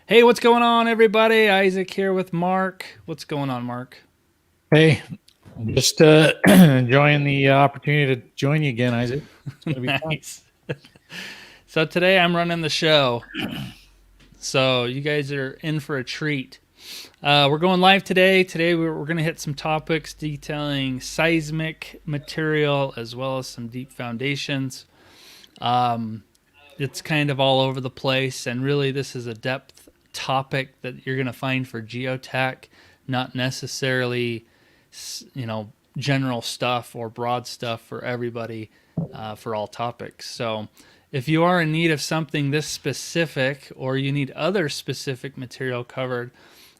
Hey, what's going on, everybody? Isaac here with Mark. What's going on, Mark? Hey, just enjoying the opportunity to join you again, Isaac. It's going to be fun. Nice. So today I'm running the show. So you guys are in for a treat. We're going live today. Today we're going to hit some topics detailing seismic material as well as some deep foundations. It's kind of all over the place, and really this is a depth topic that you're going to find for geotech, not necessarily, general stuff or broad stuff for everybody, for all topics. So if you are in need of something this specific or you need other specific material covered,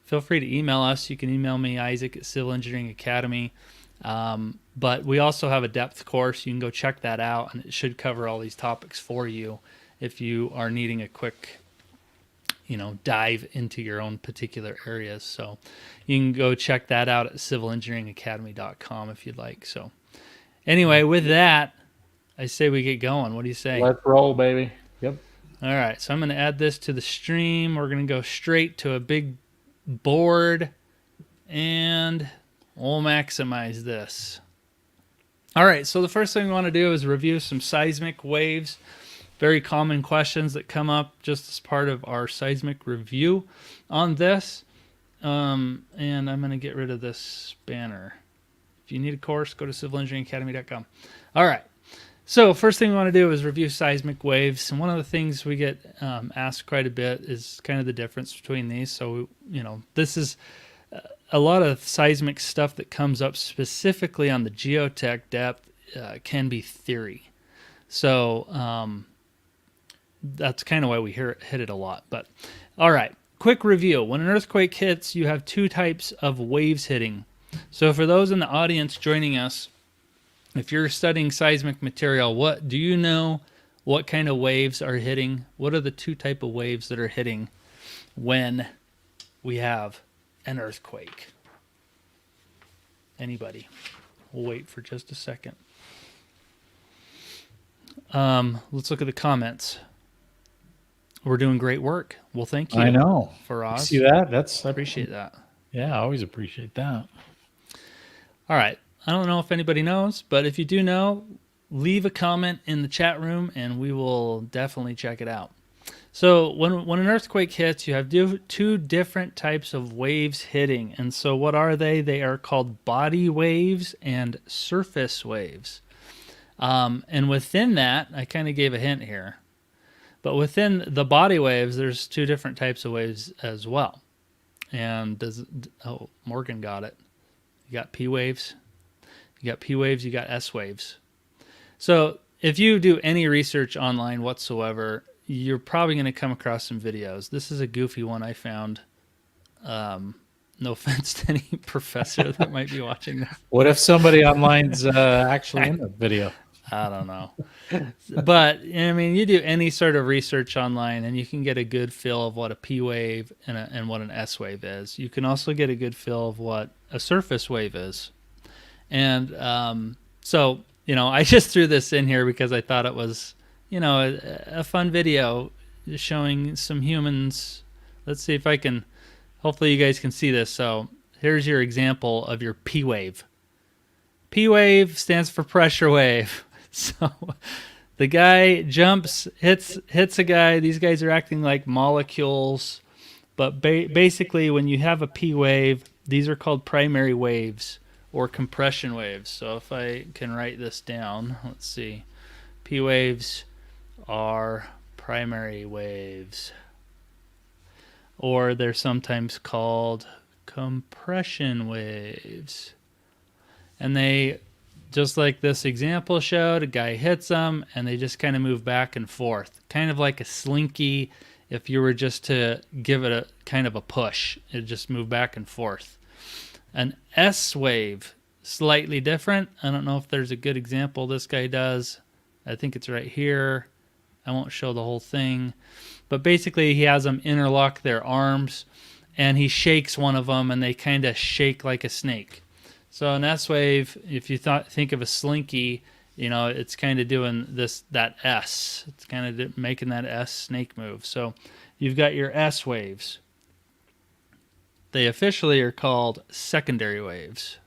feel free to email us. You can email me, Isaac at Civil Engineering Academy. But we also have a depth course. You can go check that out, and it should cover all these topics for you if you are needing a quick, dive into your own particular areas. So you can go check that out at civilengineeringacademy.com if you'd like. So anyway, with that, I say we get going. What do you say? Let's roll, baby. Yep. All right, so I'm going to add this to the stream. We're going to go straight to a big board, and we'll maximize this. All right, so the first thing we want to do is review some seismic waves. Very common questions that come up just as part of our seismic review on this. And I'm going to get rid of this banner. If you need a course, go to civilengineeringacademy.com. All right. So first thing we want to do is review seismic waves. And one of the things we get asked quite a bit is kind of the difference between these. So, this is a lot of seismic stuff that comes up specifically on the geotech depth can be theory. So that's kind of why we hit it a lot. But all right, quick review. When an earthquake hits, you have two types of waves hitting. So for those in the audience joining us, if you're studying seismic material, what do you know what kind of waves are hitting? What are the two type of waves that are hitting when we have an earthquake? Anybody? We'll wait for just a second. Let's look at the comments. We're doing great work. Well, thank you. I know. For Oz. See that? I appreciate that. Yeah, I always appreciate that. All right. I don't know if anybody knows, but if you do know, leave a comment in the chat room and we will definitely check it out. So when an earthquake hits, you have two different types of waves hitting. And so what are they? They are called body waves and surface waves. And within that, I kind of gave a hint here. But within the body waves, there's two different types of waves as well. And Morgan got it. You got P waves. You got P waves, you got S waves. So if you do any research online whatsoever, you're probably going to come across some videos. This is a goofy one I found. No offense to any professor that might be watching this. What if somebody online's actually in the video? I don't know. But, you do any sort of research online and you can get a good feel of what a P wave and what an S wave is. You can also get a good feel of what a surface wave is. And so, I just threw this in here because I thought it was, a fun video showing some humans. Let's see if I can, hopefully you guys can see this. So here's your example of your P wave. P wave stands for pressure wave. So the guy jumps, hits a guy. These guys are acting like molecules. But basically, when you have a P wave, these are called primary waves or compression waves. So if I can write this down, let's see. P waves are primary waves. Or they're sometimes called compression waves. And they, just like this example showed, a guy hits them and they just kind of move back and forth. Kind of like a slinky if you were just to give it a kind of a push. It just move back and forth. An S wave, slightly different. I don't know if there's a good example this guy does. I think it's right here. I won't show the whole thing. But basically he has them interlock their arms and he shakes one of them and they kind of shake like a snake. So an S wave, if you think of a slinky, it's kind of doing that S. It's kind of making that S snake move. So you've got your S waves. They officially are called secondary waves.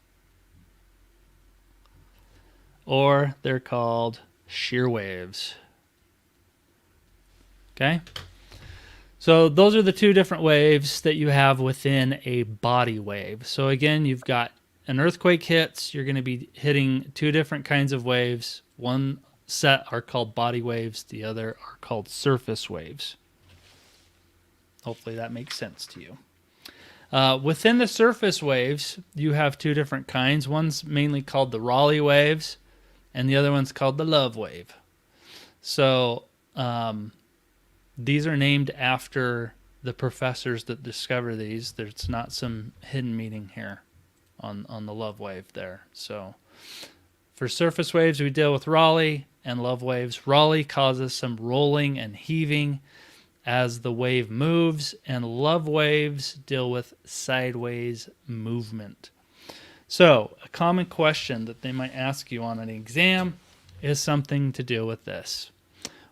Or they're called shear waves. Okay? So those are the two different waves that you have within a body wave. So again, you've got an earthquake hits, you're going to be hitting two different kinds of waves. One set are called body waves, the other are called surface waves. Hopefully that makes sense to you. Within the surface waves, you have two different kinds. One's mainly called the Raleigh waves, and the other one's called the love wave. So these are named after the professors that discover these. There's not some hidden meaning here on the love wave there. So for surface waves, we deal with Raleigh and love waves. Raleigh causes some rolling and heaving as the wave moves, and love waves deal with sideways movement. So a common question that they might ask you on an exam is something to do with this.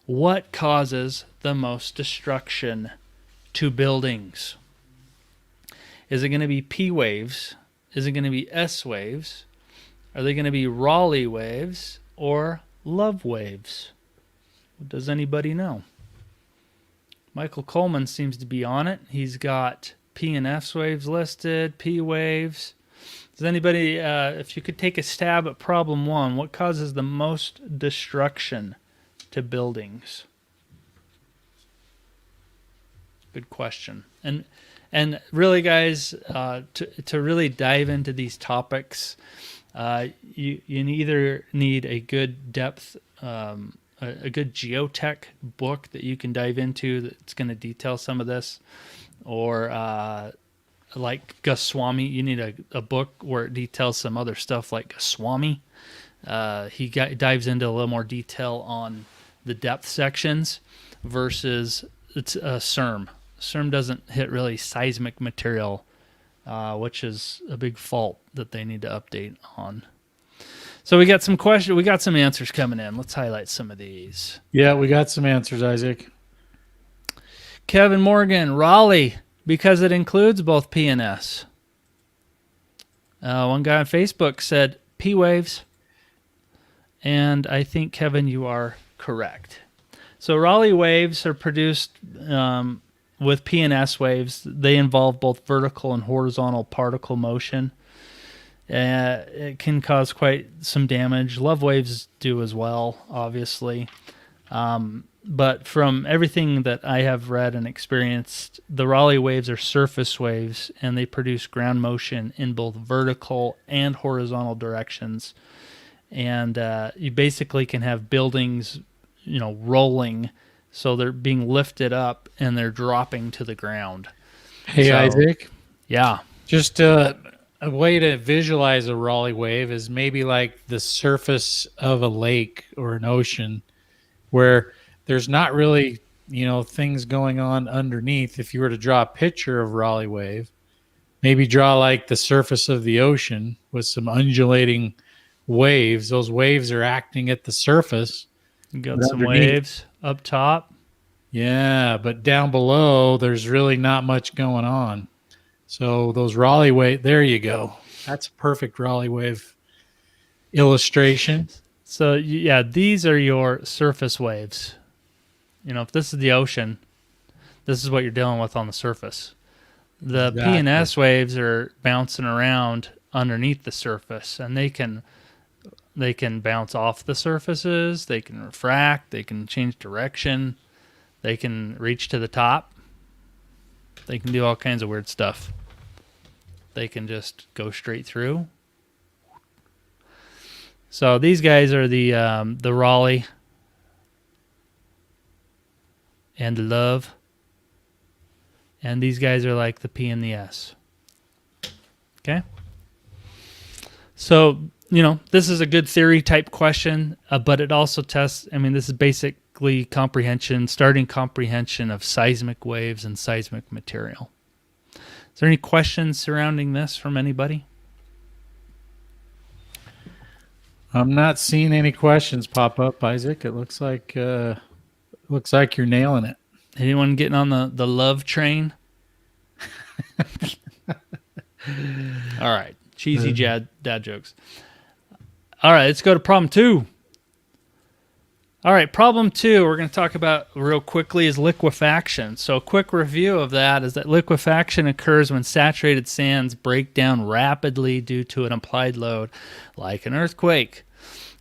What causes the most destruction to buildings? Is it going to be P waves? Is it going to be S waves? Are they going to be Raleigh waves or love waves? Does anybody know? Michael Coleman seems to be on it. He's got P and S waves listed, P waves. Does anybody, if you could take a stab at problem one, what causes the most destruction to buildings? Good question. And really, guys, to really dive into these topics, you either need a good depth, a good geotech book that you can dive into that's going to detail some of this, or like Goswami, you need a book where it details some other stuff like Goswami. He dives into a little more detail on the depth sections versus it's CERM. CERM doesn't hit really seismic material, which is a big fault that they need to update on. So we got some questions. We got some answers coming in. Let's highlight some of these. Yeah, we got some answers, Isaac. Kevin Morgan, Raleigh, because it includes both P and S. One guy on Facebook said P waves. And I think, Kevin, you are correct. So Raleigh waves are produced with P and S waves. They involve both vertical and horizontal particle motion. It can cause quite some damage. Love waves do as well, obviously. But from everything that I have read and experienced, the Raleigh waves are surface waves, and they produce ground motion in both vertical and horizontal directions. And you basically can have buildings, rolling, so they're being lifted up and they're dropping to the ground. Hey, Isaac. Yeah. Just a way to visualize a Raleigh wave is maybe like the surface of a lake or an ocean where there's not really, things going on underneath. If you were to draw a picture of Raleigh wave, maybe draw like the surface of the ocean with some undulating waves. Those waves are acting at the surface. You got some waves up top. Yeah, but down below, there's really not much going on. So those Raleigh wave, there you go. That's a perfect Raleigh wave illustration. So yeah, these are your surface waves. If this is the ocean, this is what you're dealing with on the surface. The P and S waves are bouncing around underneath the surface, and they can bounce off the surfaces, they can refract, they can change direction, they can reach to the top, they can do all kinds of weird stuff. They can just go straight through. So these guys are the Raleigh and the love, and these guys are like the P and the S. Okay? So this is a good theory type question, but it also tests, this is basically starting comprehension of seismic waves and seismic material. Is there any questions surrounding this from anybody? I'm not seeing any questions pop up, Isaac. It looks like you're nailing it. Anyone getting on the love train? All right. Cheesy dad jokes. All right, let's go to problem 2. All right, problem 2 we're going to talk about real quickly is liquefaction. So a quick review of that is that liquefaction occurs when saturated sands break down rapidly due to an applied load, like an earthquake.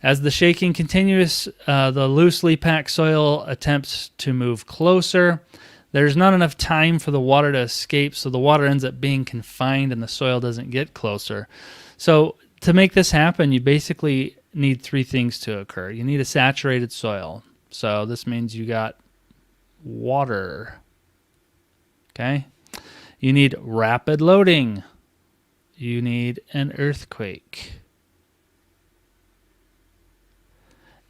As the shaking continues, the loosely packed soil attempts to move closer. There's not enough time for the water to escape, so the water ends up being confined and the soil doesn't get closer. So to make this happen, you basically need 3 things to occur. You need a saturated soil. So this means you got water. Okay? You need rapid loading. You need an earthquake.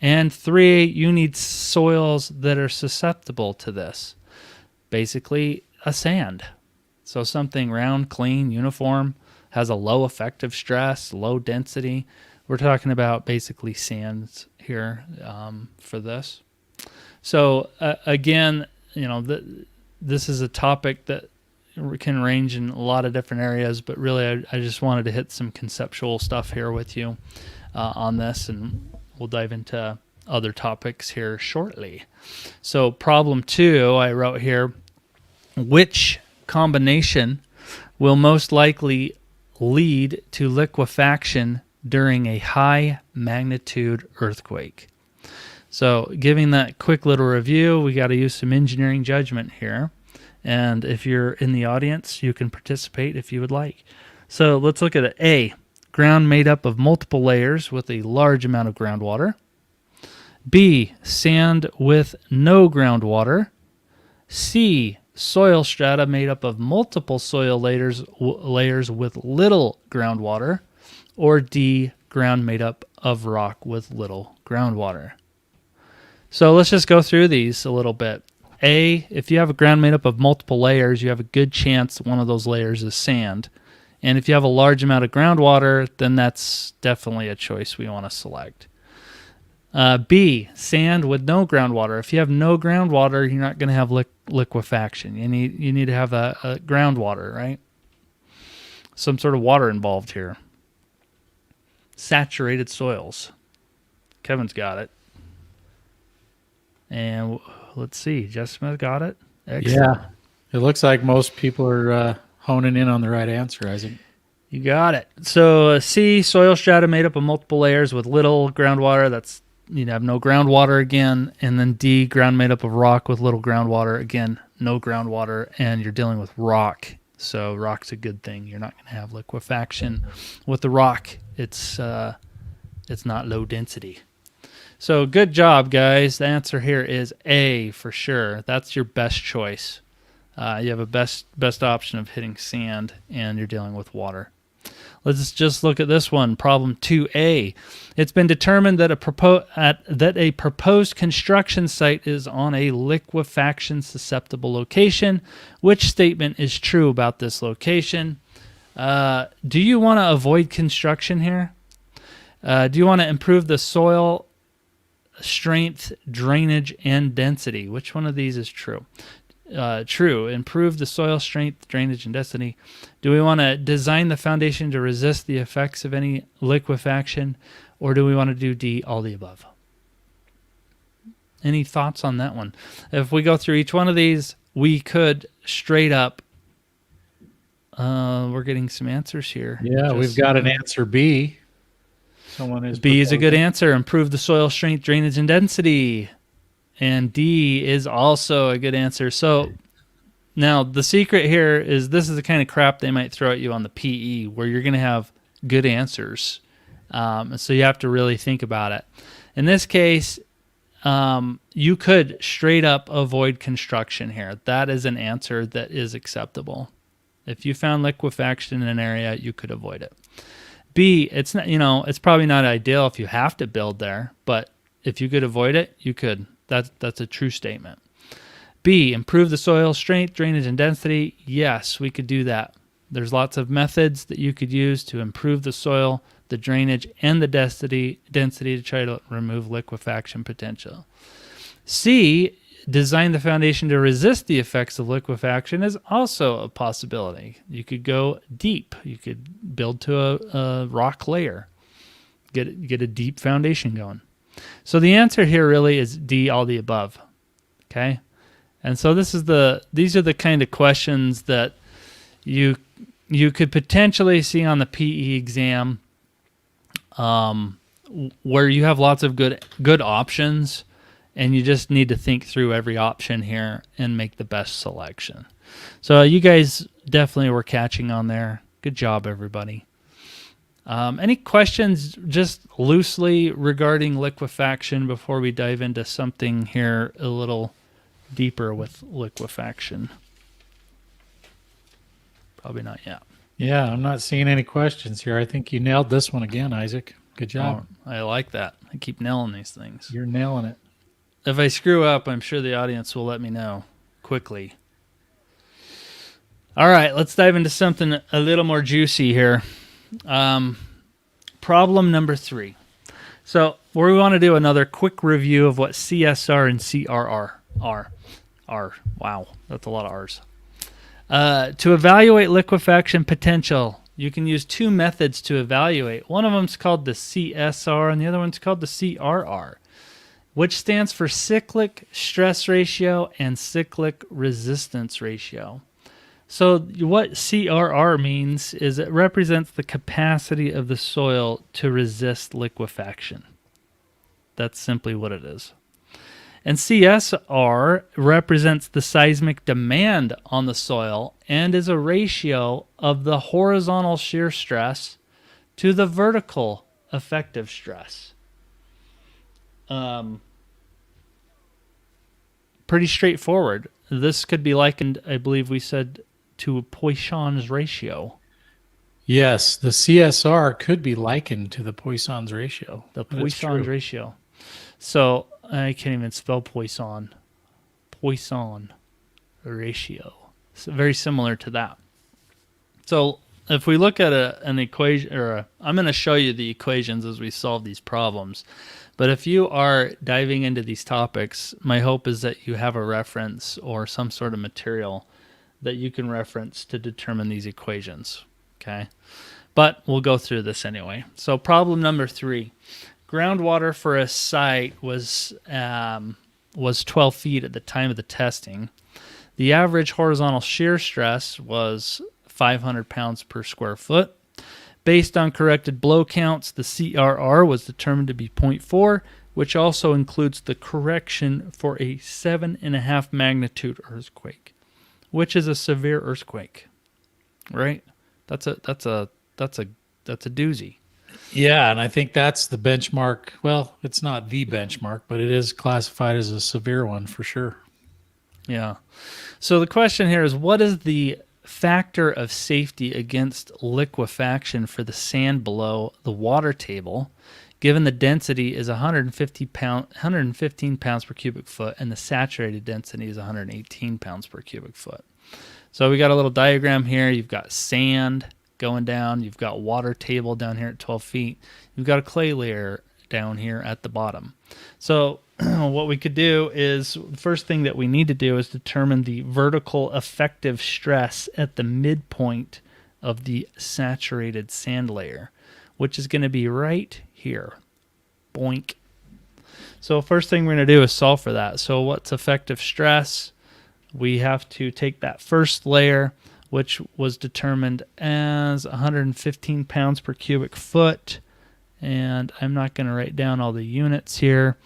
And 3, you need soils that are susceptible to this. Basically, a sand. So something round, clean, uniform, has a low effective stress, low density. We're talking about basically sands here for this. So again, this is a topic that can range in a lot of different areas, but really I just wanted to hit some conceptual stuff here with you on this, and we'll dive into other topics here shortly. So problem 2, I wrote here, which combination will most likely lead to liquefaction during a high magnitude earthquake? So giving that quick little review, we got to use some engineering judgment here. And if you're in the audience, you can participate if you would like. So let's look at it. A, ground made up of multiple layers with a large amount of groundwater. B, sand with no groundwater. C, soil strata made up of multiple soil layers with little groundwater. Or D, ground made up of rock with little groundwater. So let's just go through these a little bit. A, if you have a ground made up of multiple layers, you have a good chance one of those layers is sand. And if you have a large amount of groundwater, then that's definitely a choice we want to select. B, sand with no groundwater. If you have no groundwater, you're not going to have liquefaction. You need to have a groundwater, right? Some sort of water involved here. Saturated soils. Kevin's got it. And let's see. Jeff Smith got it. Excellent. Yeah. It looks like most people are honing in on the right answer, Isaac. You got it. So C, soil strata made up of multiple layers with little groundwater. That's, you have no groundwater again. And then D, ground made up of rock with little groundwater. Again, no groundwater, and you're dealing with rock. So rock's a good thing. You're not going to have liquefaction with the rock. It's not low density. So good job, guys. The answer here is A for sure. That's your best choice. You have a best option of hitting sand, and you're dealing with water. Let's just look at this one, problem 2A. It's been determined that a proposed construction site is on a liquefaction susceptible location. Which statement is true about this location? Do you want to avoid construction here? Do you want to improve the soil strength, drainage, and density? Which one of these is true? True. Improve the soil strength, drainage, and density. Do we want to design the foundation to resist the effects of any liquefaction, or do we want to do D, all the above? Any thoughts on that one? If we go through each one of these, we could straight up, we're getting some answers here. Yeah, we've got an answer B. Someone is B is a good answer. Improve the soil strength, drainage, and density. And D is also a good answer. So now the secret here is this is the kind of crap they might throw at you on the PE where you're going to have good answers. So you have to really think about it. In this case, you could straight up avoid construction here. That is an answer that is acceptable. If you found liquefaction in an area, you could avoid it. B, it's not, it's probably not ideal if you have to build there, but if you could avoid it, you could. That's a true statement. B, improve the soil strength, drainage, and density. Yes, we could do that. There's lots of methods that you could use to improve the soil, the drainage, and the density to try to remove liquefaction potential. C, design the foundation to resist the effects of liquefaction is also a possibility. You could go deep. You could build to a rock layer, get a deep foundation going. So the answer here really is D, all the above. Okay? And so these are the kind of questions that you could potentially see on the PE exam, where you have lots of good options, and you just need to think through every option here and make the best selection. So you guys definitely were catching on there. Good job, everybody. Any questions just loosely regarding liquefaction before we dive into something here a little deeper with liquefaction? Probably not yet. Yeah, I'm not seeing any questions here. I think you nailed this one again, Isaac. Good job. Oh, I like that. I keep nailing these things. You're nailing it. If I screw up, I'm sure the audience will let me know quickly. All right, let's dive into something a little more juicy here. Problem number 3. So we want to do another quick review of what CSR and CRR are. Wow, that's a lot of R's. To evaluate liquefaction potential, you can use 2 methods to evaluate. One of them is called the CSR, and the other one's called the CRR, which stands for cyclic stress ratio and cyclic resistance ratio. So what CRR means is it represents the capacity of the soil to resist liquefaction. That's simply what it is. And CSR represents the seismic demand on the soil and is a ratio of the horizontal shear stress to the vertical effective stress. Pretty straightforward. This could be likened, I believe we said, to a Poisson's ratio. Yes, the CSR could be likened to the Poisson's ratio. The Poisson's ratio. So I can't even spell Poisson. Poisson ratio. So very similar to that. So if we look at an equation, I'm going to show you the equations as we solve these problems. But if you are diving into these topics, my hope is that you have a reference or some sort of material that you can reference to determine these equations. Okay? But we'll go through this anyway. So problem number 3. Groundwater for a site was 12 feet at the time of the testing. The average horizontal shear stress was 500 pounds per square foot. Based on corrected blow counts, the CRR was determined to be 0.4, which also includes the correction for a 7.5 magnitude earthquake, which is a severe earthquake, right? That's a doozy. Yeah, and I think that's the benchmark. Well, it's not the benchmark, but it is classified as a severe one for sure. Yeah. So the question here is, what is the factor of safety against liquefaction for the sand below the water table, given the density is 115 pounds per cubic foot and the saturated density is 118 pounds per cubic foot? So we got a little diagram here. You've got sand going down. You've got water table down here at 12 feet. You've got a clay layer down here at the bottom. So what we could do is, the first thing that we need to do is determine the vertical effective stress at the midpoint of the saturated sand layer, which is going to be right here. Boink. So first thing we're going to do is solve for that. So what's effective stress? We have to take that first layer, which was determined as 115 pounds per cubic foot. And I'm not going to write down all the units here.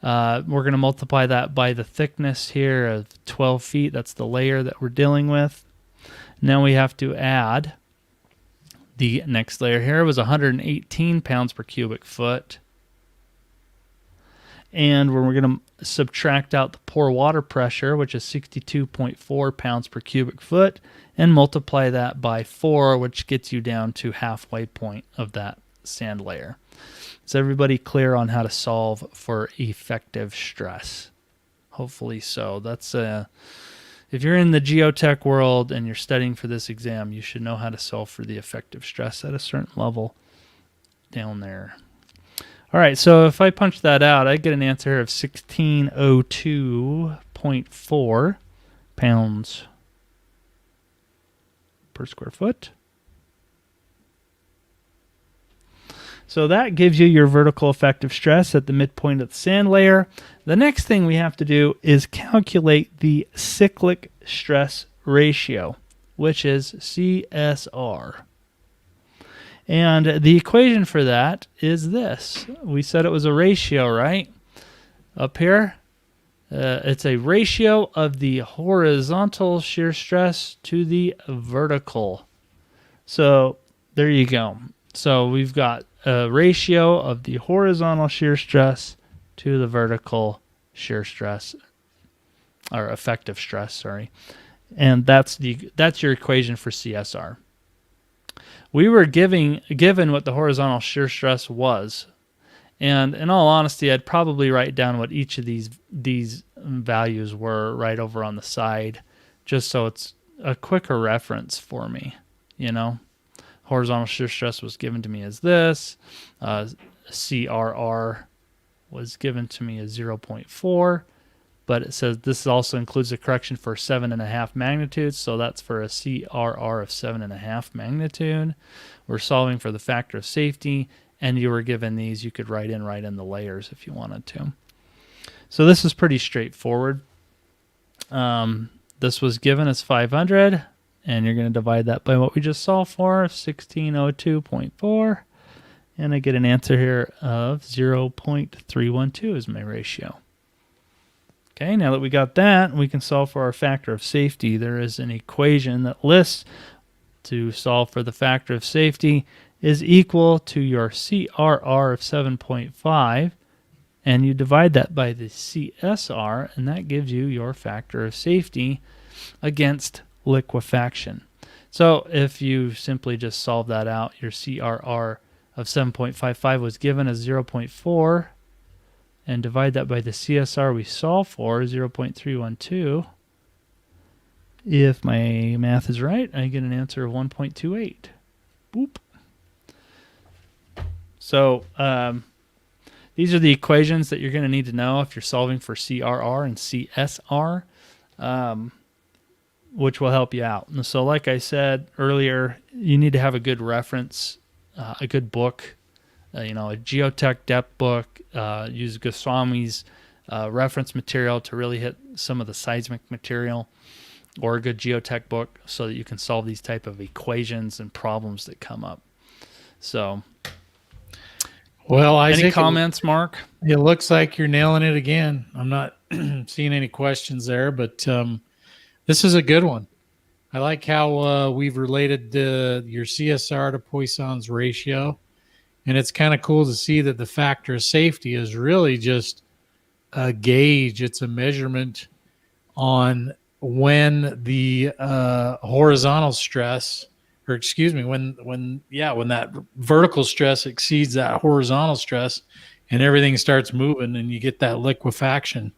We're going to multiply that by the thickness here of 12 feet. That's the layer that we're dealing with. Now we have to add the next layer here. It was 118 pounds per cubic foot. And we're going to subtract out the pore water pressure, which is 62.4 pounds per cubic foot, and multiply that by 4, which gets you down to halfway point of that sand layer. Is everybody clear on how to solve for effective stress? Hopefully so. That's if you're in the geotech world and you're studying for this exam, you should know how to solve for the effective stress at a certain level. down there. All right, so if I punch that out, I get an answer here of 1602.4 pounds per square foot. So that gives you your vertical effective stress at the midpoint of the sand layer. The next thing we have to do is calculate the cyclic stress ratio, which is CSR. And the equation for that is this. We said it was a ratio, right? Up here, it's a ratio of the horizontal shear stress to the vertical. So there you go. So we've got a ratio of the horizontal shear stress to the vertical shear stress, or effective stress, sorry. And that's your equation for CSR. We were given what the horizontal shear stress was. And in all honesty, I'd probably write down what each of these values were right over on the side, just so it's a quicker reference for me, you know. Horizontal shear stress was given to me as this. CRR was given to me as 0.4, but it says this also includes a correction for 7.5 magnitudes, so that's for a CRR of 7.5 magnitude. We're solving for the factor of safety, and you were given these. You could write in the layers if you wanted to. So this is pretty straightforward. This was given as 500. And you're going to divide that by what we just solved for, 1602.4. And I get an answer here of 0.312 is my ratio. Okay, now that we got that, we can solve for our factor of safety. There is an equation that lists to solve for the factor of safety is equal to your CRR of 7.5. And you divide that by the CSR, and that gives you your factor of safety against liquefaction. So if you simply just solve that out, your CRR of 7.55 was given as 0.4, and divide that by the CSR we solve for, 0.312. If my math is right, I get an answer of 1.28. Boop. So these are the equations that you're going to need to know if you're solving for CRR and CSR. Which will help you out. And so like I said earlier, you need to have a good reference, a good book, a geotech depth book. Use Goswami's reference material to really hit some of the seismic material, or a good geotech book so that you can solve these type of equations and problems that come up. So, well, Isaac, any comments, Mark? It looks like you're nailing it again. I'm not seeing any questions there, but this is a good one. I like how we've related your CSR to Poisson's ratio. And it's kind of cool to see that the factor of safety is really just a gauge. It's a measurement on when the horizontal stress, or excuse me, when that vertical stress exceeds that horizontal stress and everything starts moving and you get that liquefaction.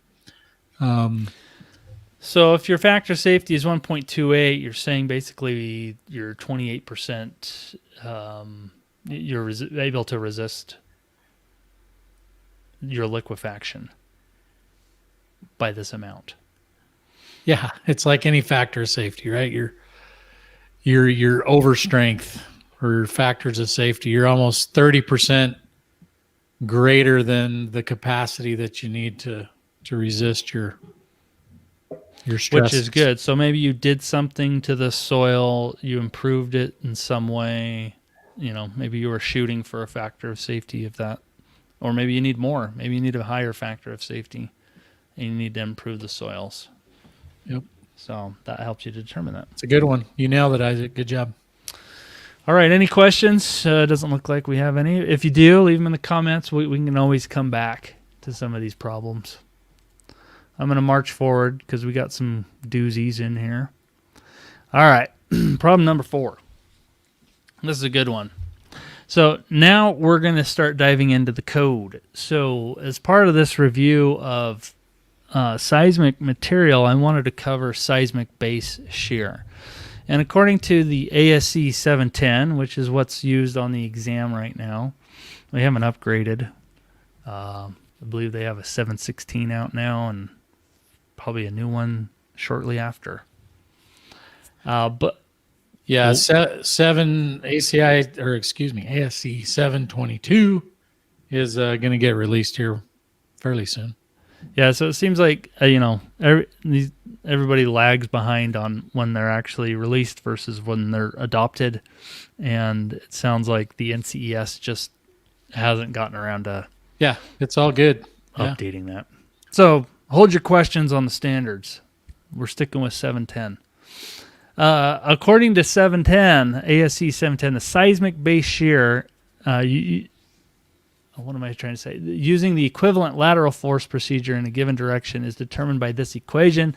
So if your factor of safety is 1.28, you're saying basically you're 28%, you're able to resist your liquefaction by this amount. Yeah, it's like any factor of safety, right? Your overstrength or your factors of safety, you're almost 30% greater than the capacity that you need to resist your stress. Which is good. So maybe you did something to the soil, you improved it in some way. Maybe you were shooting for a factor of safety of that. Or maybe you need more. Maybe you need a higher factor of safety and you need to improve the soils. Yep. So that helps you determine that. It's a good one. You nailed it, Isaac. Good job. All right. Any questions? Doesn't look like we have any. If you do, leave them in the comments. We can always come back to some of these problems. I'm going to march forward because we got some doozies in here. All right. Problem number 4. This is a good one. So now we're going to start diving into the code. So as part of this review of seismic material, I wanted to cover seismic base shear. And according to the ASC 710, which is what's used on the exam right now, they haven't upgraded. I believe they have a 716 out now and probably a new one shortly after. But Yeah, 7 ACI, or excuse me, ASC 722 is going to get released here fairly soon. yeah, so it seems like everybody lags behind on when they're actually released versus when they're adopted, and it sounds like the NCES just hasn't gotten around to Yeah, it's all good. updating that. So hold your questions on the standards. We're sticking with 710. According to 710, ASC 710, the seismic base shear, what am I trying to say? Using the equivalent lateral force procedure in a given direction is determined by this equation,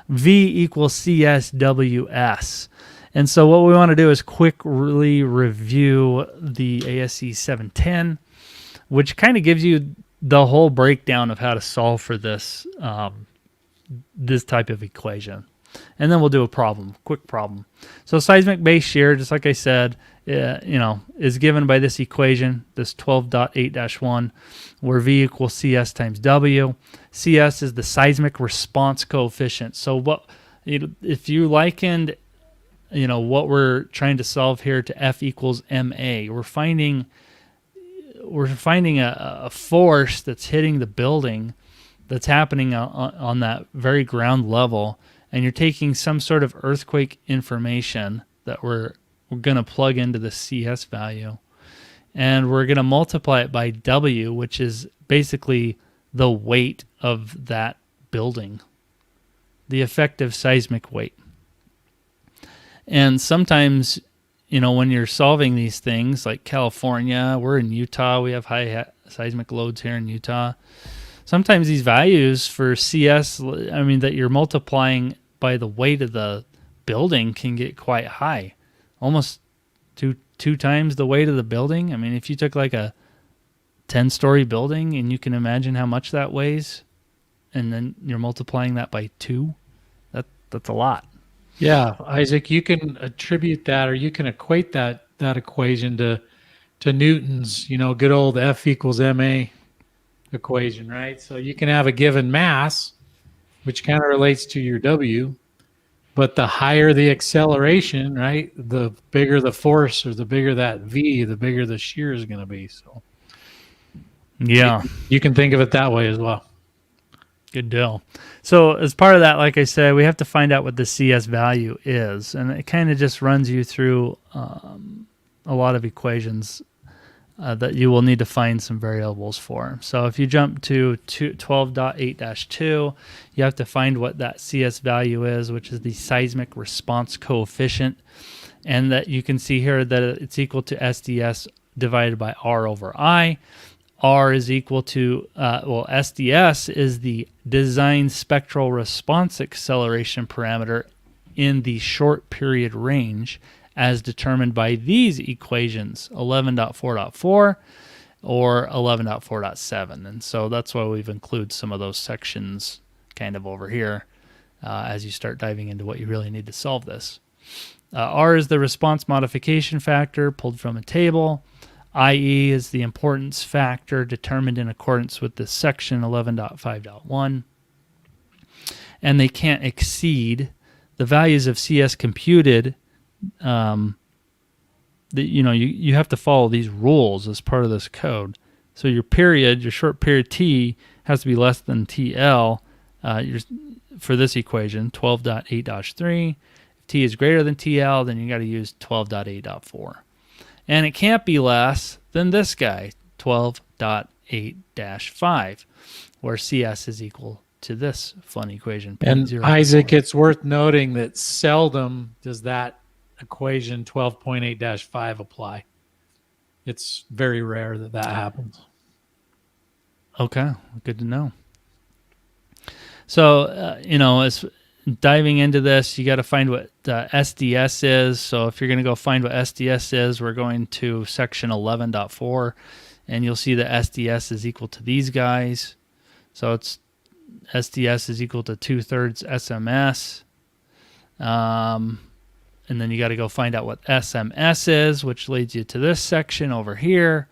V equals CSWS. And so what we want to do is quickly review the ASC 710, which kind of gives you the whole breakdown of how to solve for this this type of equation. And then we'll do a quick problem. So seismic base shear, just like I said, is given by this equation, this 12.8-1, where V equals CS times W. CS is the seismic response coefficient. So if you likened, what we're trying to solve here to F equals MA, we're finding a force that's hitting the building that's happening on that very ground level, and you're taking some sort of earthquake information that we're going to plug into the CS value, and we're going to multiply it by W, which is basically the weight of that building, the effective seismic weight. And sometimes, when you're solving these things, like California, we're in Utah, we have high seismic loads here in Utah. Sometimes these values for CS, that you're multiplying by the weight of the building can get quite high, almost two times the weight of the building. If you took like a 10-story building and you can imagine how much that weighs, and then you're multiplying that by 2, that's a lot. Yeah, Isaac, you can attribute that, or you can equate that equation to Newton's, good old F equals MA equation, right? So you can have a given mass, which kind of relates to your W, but the higher the acceleration, right, the bigger the force, or the bigger that V, the bigger the shear is going to be. So yeah, you can think of it that way as well. Good deal. So as part of that, like I said, we have to find out what the CS value is, and it kind of just runs you through a lot of equations that you will need to find some variables for. So if you jump to 12.8-2, you have to find what that CS value is, which is the seismic response coefficient, and that you can see here that it's equal to SDS divided by R over I. R is equal to, SDS is the design spectral response acceleration parameter in the short period range as determined by these equations, 11.4.4 or 11.4.7. And so that's why we've included some of those sections kind of over here as you start diving into what you really need to solve this. R is the response modification factor pulled from a table. IE is the importance factor determined in accordance with this section 11.5.1. And they can't exceed the values of CS computed. You have to follow these rules as part of this code. So your short period T has to be less than TL for this equation, 12.8-3. If T is greater than TL, then you got to use 12.8.4. And it can't be less than this guy, 12.8-5, where CS is equal to this fun equation. And Isaac, it's worth noting that seldom does that equation 12.8-5 apply. It's very rare that happens. Okay, good to know. So, as diving into this, you got to find what SDS is. So if you're going to go find what SDS is, we're going to section 11.4, and you'll see that SDS is equal to these guys. So it's SDS is equal to 2/3 SMS. and then you got to go find out what SMS is, which leads you to this section over here.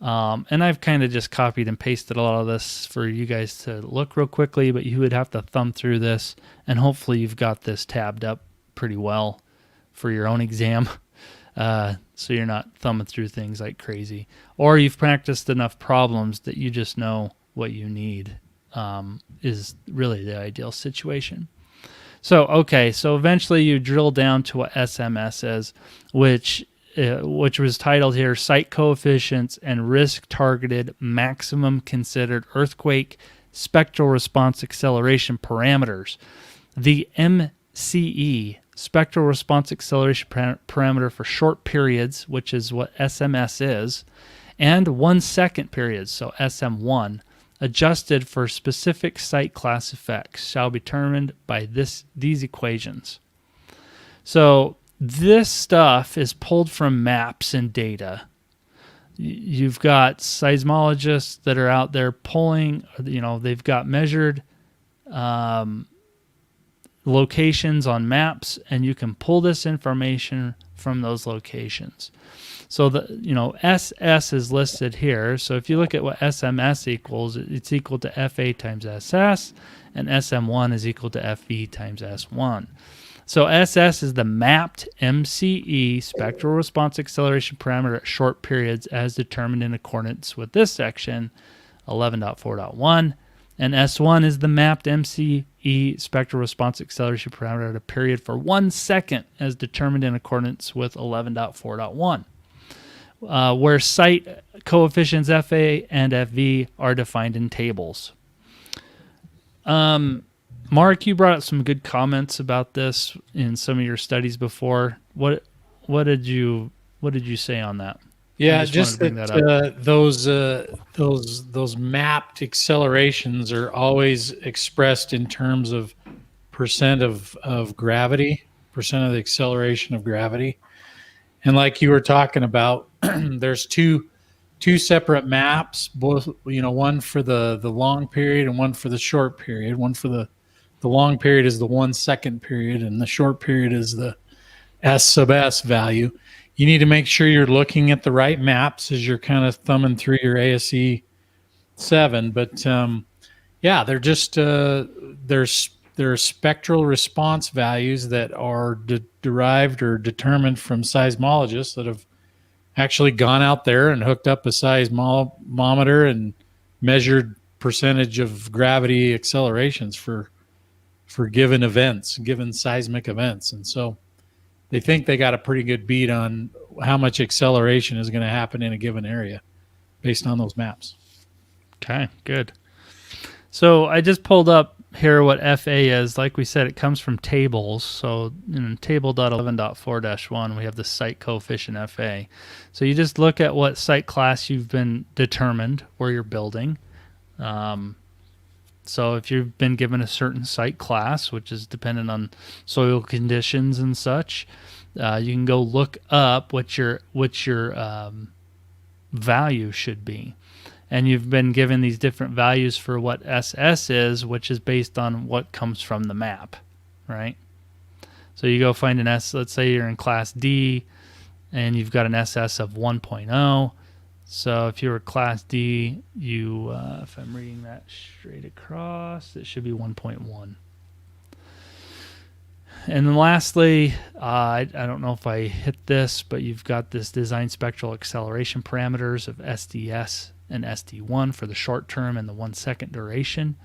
And I've kind of just copied and pasted a lot of this for you guys to look real quickly, but you would have to thumb through this, and hopefully you've got this tabbed up pretty well for your own exam, so you're not thumbing through things like crazy. Or you've practiced enough problems that you just know what you need, is really the ideal situation. So, okay, so eventually you drill down to what SMS is, which was titled here, Site Coefficients and Risk-Targeted Maximum Considered Earthquake Spectral Response Acceleration Parameters. The MCE, Spectral Response Acceleration Parameter for short periods, which is what SMS is, and 1 second periods, so SM1, adjusted for specific site class effects, shall be determined by these equations. So this stuff is pulled from maps and data. You've got seismologists that are out there pulling, they've got measured locations on maps, and you can pull this information from those locations. So SS is listed here. So if you look at what SMS equals, it's equal to FA times SS, and SM1 is equal to FV times S1. So SS is the mapped MCE, spectral response acceleration parameter at short periods as determined in accordance with this section, 11.4.1. And S1 is the mapped MCE, spectral response acceleration parameter at a period for 1 second as determined in accordance with 11.4.1. Where site coefficients FA and FV are defined in tables. Mark, you brought up some good comments about this in some of your studies before. What did you say on that? Yeah, just that those mapped accelerations are always expressed in terms of percent of gravity, percent of the acceleration of gravity. And like you were talking about, there's two separate maps, both one for the long period and one for the short period. One for the long period is the 1 second period, and the short period is the S sub S value. You need to make sure you're looking at the right maps as you're kind of thumbing through your ASE 7. But yeah, they're just they're spectral response values that are derived or determined from seismologists that have actually gone out there and hooked up a seismometer and measured percentage of gravity accelerations for given events, given seismic events. And so they think they got a pretty good beat on how much acceleration is going to happen in a given area based on those maps. Okay, good. So I just pulled up here what FA is. Like we said, it comes from tables. So in table.11.4-1, we have the site coefficient FA. So you just look at what site class you've been determined where you're building. So if you've been given a certain site class, which is dependent on soil conditions and such, you can go look up what your value should be. And you've been given these different values for what SS is, which is based on what comes from the map, right? So you go find an S, let's say you're in class D, and you've got an SS of 1.0. So if you were class D, you, if I'm reading that straight across, it should be 1.1. And then lastly, I don't know if I hit this, but you've got this design spectral acceleration parameters of SDS and SD1 for the short term and the 1 second duration.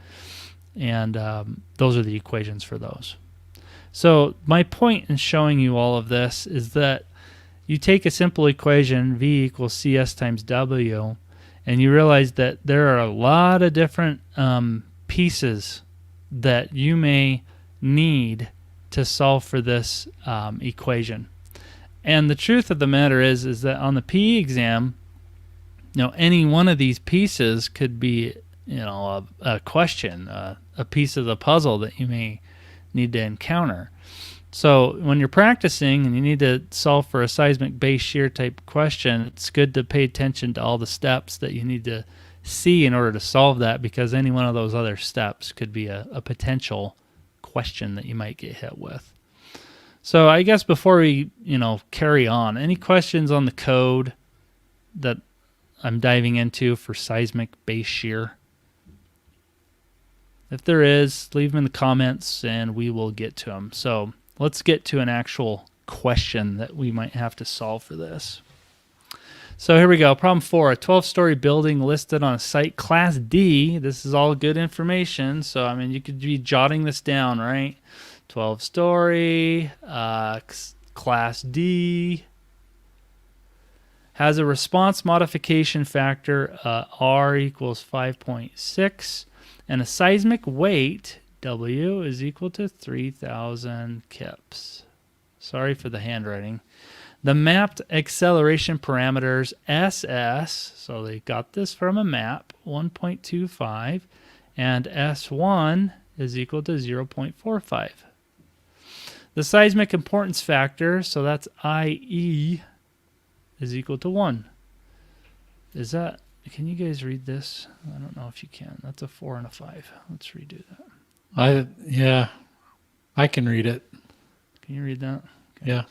And those are the equations for those. So my point in showing you all of this is that you take a simple equation, V equals CS times W, and you realize that there are a lot of different pieces that you may need to solve for this equation. And the truth of the matter is that on the PE exam, any one of these pieces could be, a question, a piece of the puzzle that you may need to encounter. So when you're practicing and you need to solve for a seismic base shear type question, it's good to pay attention to all the steps that you need to see in order to solve that, because any one of those other steps could be a potential question that you might get hit with. So I guess before we, carry on, any questions on the code that I'm diving into for seismic base shear? If there is, leave them in the comments and we will get to them. So let's get to an actual question that we might have to solve for this. So here we go. Problem 4, a 12-story building listed on a site class D. This is all good information. So, I mean, you could be jotting this down, right? 12-story, class D, has a response modification factor, R equals 5.6, and a seismic weight, W, is equal to 3,000 kips. Sorry for the handwriting. The mapped acceleration parameters, SS, so they got this from a map, 1.25, and S1 is equal to 0.45. The seismic importance factor, so that's IE, is equal to 1. Is that, can you guys read this? I don't know if you can. That's a 4 and a 5. Let's redo that. Yeah, I can read it. Can you read that? Okay. Yeah.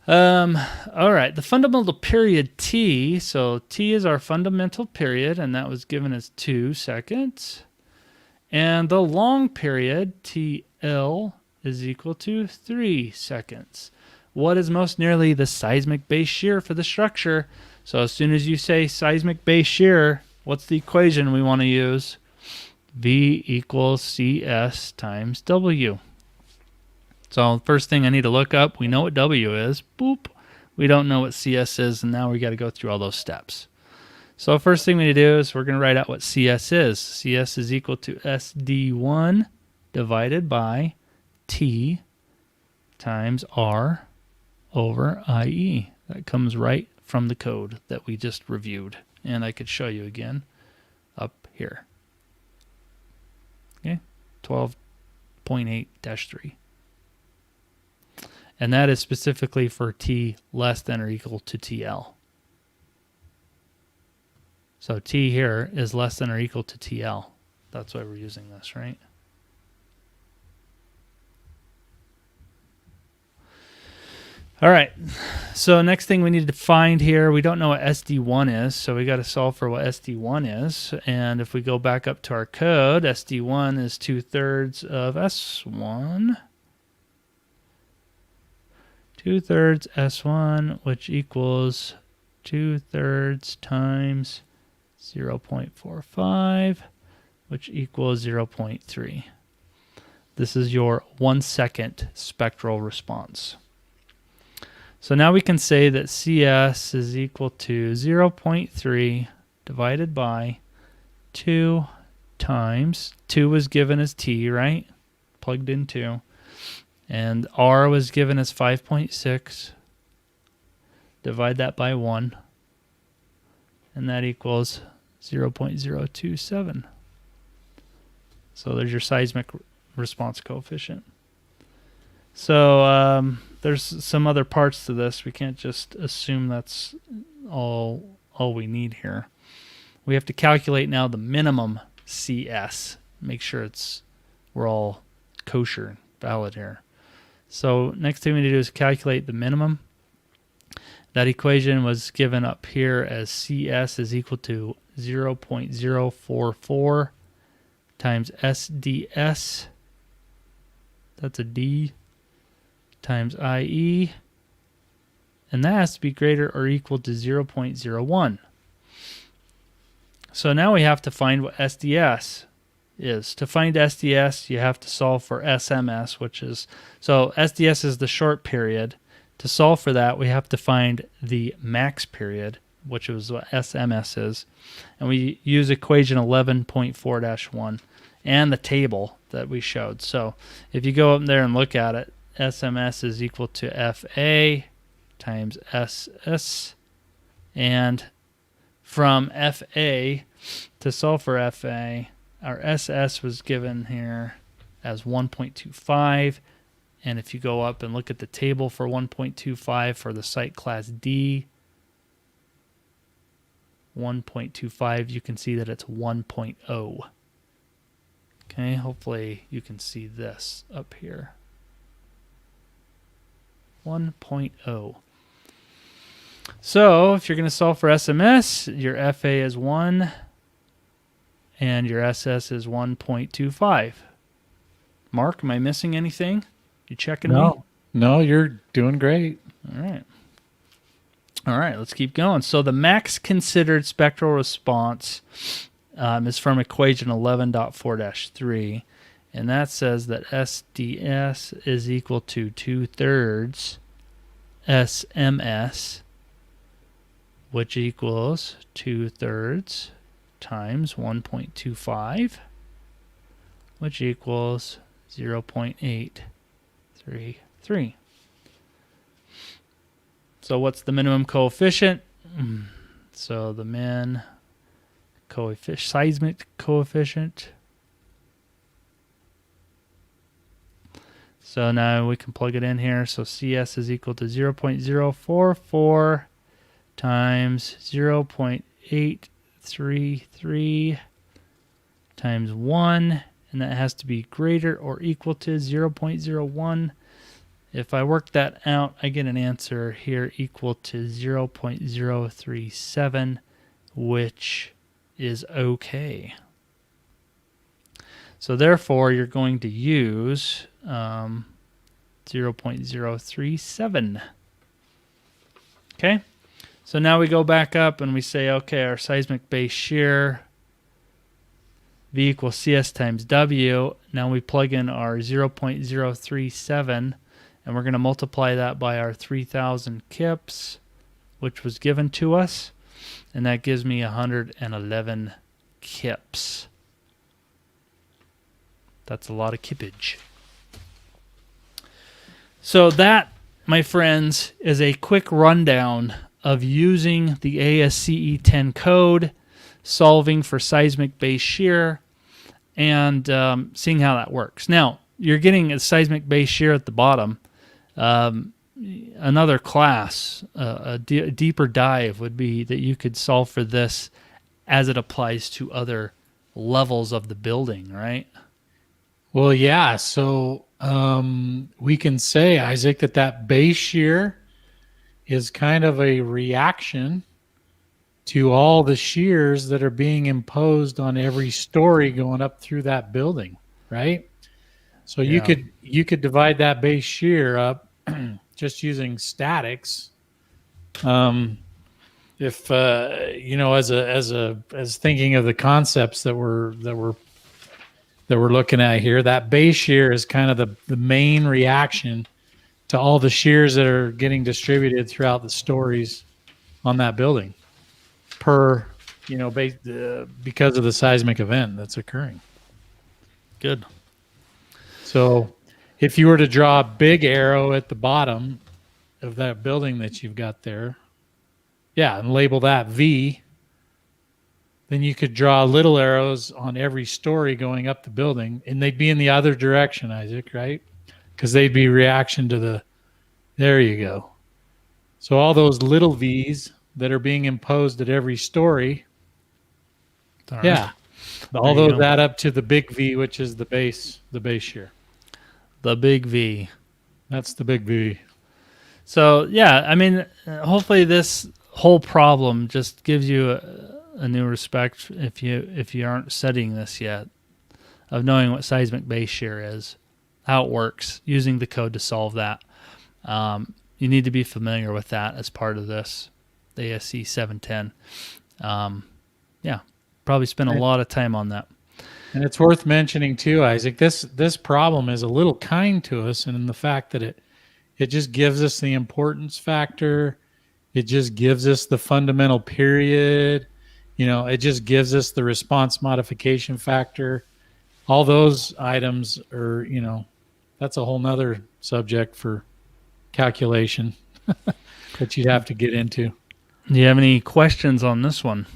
All right. The fundamental period T. So T is our fundamental period, and that was given as 2 seconds. And the long period TL is equal to 3 seconds. What is most nearly the seismic base shear for the structure? So as soon as you say seismic base shear, what's the equation we want to use? V equals CS times W. So first thing I need to look up, we know what W is. Boop. We don't know what CS is, and now we got to go through all those steps. So first thing we need to do is we're going to write out what CS is. CS is equal to SD1 divided by T times R over IE. That comes right from the code that we just reviewed. And I could show you again up here. Okay, 12.8-3. And that is specifically for T less than or equal to TL. So T here is less than or equal to TL. That's why we're using this, right? All right. So next thing we need to find here, we don't know what SD1 is, so we got to solve for what SD1 is. And if we go back up to our code, SD1 is 2/3 of S1. 2/3 S1, which equals 2/3 times 0.45, which equals 0.3. This is your 1 second spectral response. So now we can say that CS is equal to 0.3 divided by 2 times, 2 was given as T, right? Plugged in 2. And R was given as 5.6. Divide that by 1. And that equals 0.027. So there's your seismic response coefficient. So there's some other parts to this. We can't just assume that's all we need here. We have to calculate now the minimum CS. Make sure we're all kosher and valid here. So next thing we need to do is calculate the minimum. That equation was given up here as CS is equal to 0.044 times SDS. That's a D times IE. And that has to be greater or equal to 0.01. So now we have to find what SDS is. To find SDS, you have to solve for SMS, which is, so SDS is the short period. To solve for that, we have to find the max period, which is what SMS is. And we use equation 11.4-1 and the table that we showed. So if you go up there and look at it, SMS is equal to FA times SS. And from FA, to solve for FA, our SS was given here as 1.25. And if you go up and look at the table for 1.25 for the site class D, 1.25, you can see that it's 1.0. Okay, hopefully you can see this up here. 1.0. So if you're going to solve for SMS, your FA is 1 and your SS is 1.25. Mark, am I missing anything? You checking me? No, you're doing great. All right. All right, let's keep going. So the max considered spectral response is from equation 11.4-3, and that says that SDS is equal to 2/3 SMS, which equals 2/3 times 1.25, which equals 0.833. So what's the minimum coefficient? So the min coefficient, seismic coefficient. So now we can plug it in here. So CS is equal to 0.044 times 0.833 times 1, and that has to be greater or equal to 0.01. If I work that out, I get an answer here equal to 0.037, which is okay. So therefore, you're going to use 0.037. Okay? So now we go back up and we say, okay, our seismic base shear V equals CS times W. Now we plug in our 0.037, and we're going to multiply that by our 3,000 kips, which was given to us, and that gives me 111 kips. That's a lot of kippage. So that, my friends, is a quick rundown of using the ASCE 10 code, solving for seismic base shear, and seeing how that works. Now, you're getting a seismic base shear at the bottom. Another class, a deeper dive would be that you could solve for this as it applies to other levels of the building, right? Well, yeah. So we can say, Isaac, that base shear is kind of a reaction to all the shears that are being imposed on every story going up through that building, right? So you could divide that base shear up just using statics. If as thinking of the concepts that we're looking at here, that base shear is kind of the main reaction to all the shears that are getting distributed throughout the stories on that building because of the seismic event that's occurring. Good. So if you were to draw a big arrow at the bottom of that building that you've got there, and label that V, then you could draw little arrows on every story going up the building, and they'd be in the other direction, Isaac, right? Because they'd be reaction to there you go. So all those little V's that are being imposed at every story, all those add up to the big V, which is the base shear. The big V. That's the big V. So, hopefully this whole problem just gives you a new respect if you aren't studying this yet, of knowing what seismic base shear is, how it works, using the code to solve that. You need to be familiar with that as part of this, the ASC 710. Probably spend a lot of time on that. And it's worth mentioning too, Isaac, this problem is a little kind to us, and in the fact that it just gives us the importance factor. It just gives us the fundamental period. It just gives us the response modification factor. All those items are, that's a whole nother subject for calculation that you'd have to get into. Do you have any questions on this one?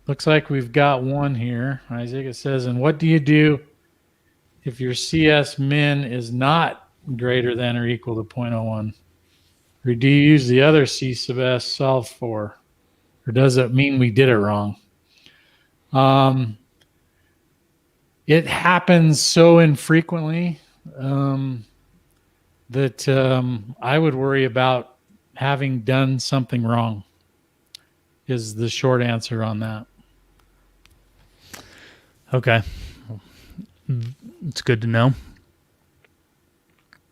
Looks like we've got one here, Isaac. It says, and what do you do if your CS min is not greater than or equal to 0.01? Or do you use the other C sub S solved for? Or does it mean we did it wrong? It happens so infrequently that I would worry about having done something wrong, is the short answer on that. Okay. It's good to know.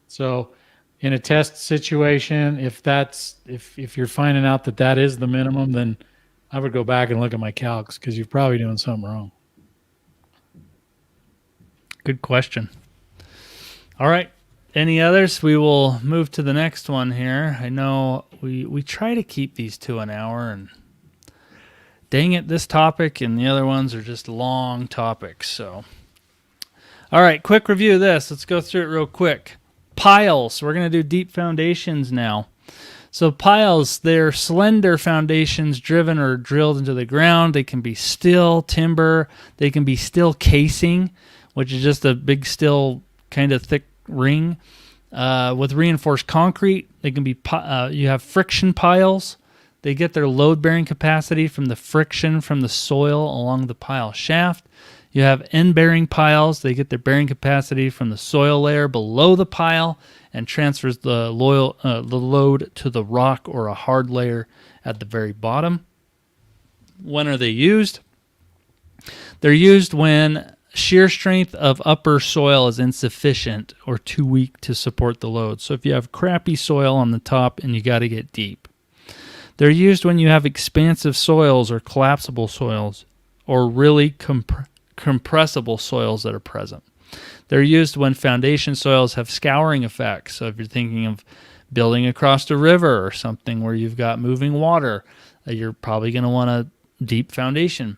So in a test situation, if you're finding out that that is the minimum, then I would go back and look at my calcs because you're probably doing something wrong. Good question. All right. Any others? We will move to the next one here. I know we try to keep these to an hour, and dang it, this topic and the other ones are just long topics. So, all right, quick review of this. Let's go through it real quick. Piles. We're going to do deep foundations now. So piles, they're slender foundations driven or drilled into the ground. They can be steel timber. They can be steel casing, which is just a big steel kind of thick ring with reinforced concrete. They can be you have friction piles. They get their load-bearing capacity from the friction from the soil along the pile shaft. You have end-bearing piles. They get their bearing capacity from the soil layer below the pile and transfers the load to the rock or a hard layer at the very bottom. When are they used? They're used when shear strength of upper soil is insufficient or too weak to support the load. So if you have crappy soil on the top and you got to get deep. They're used when you have expansive soils or collapsible soils or really compressible soils that are present. They're used when foundation soils have scouring effects. So if you're thinking of building across a river or something where you've got moving water, you're probably going to want a deep foundation.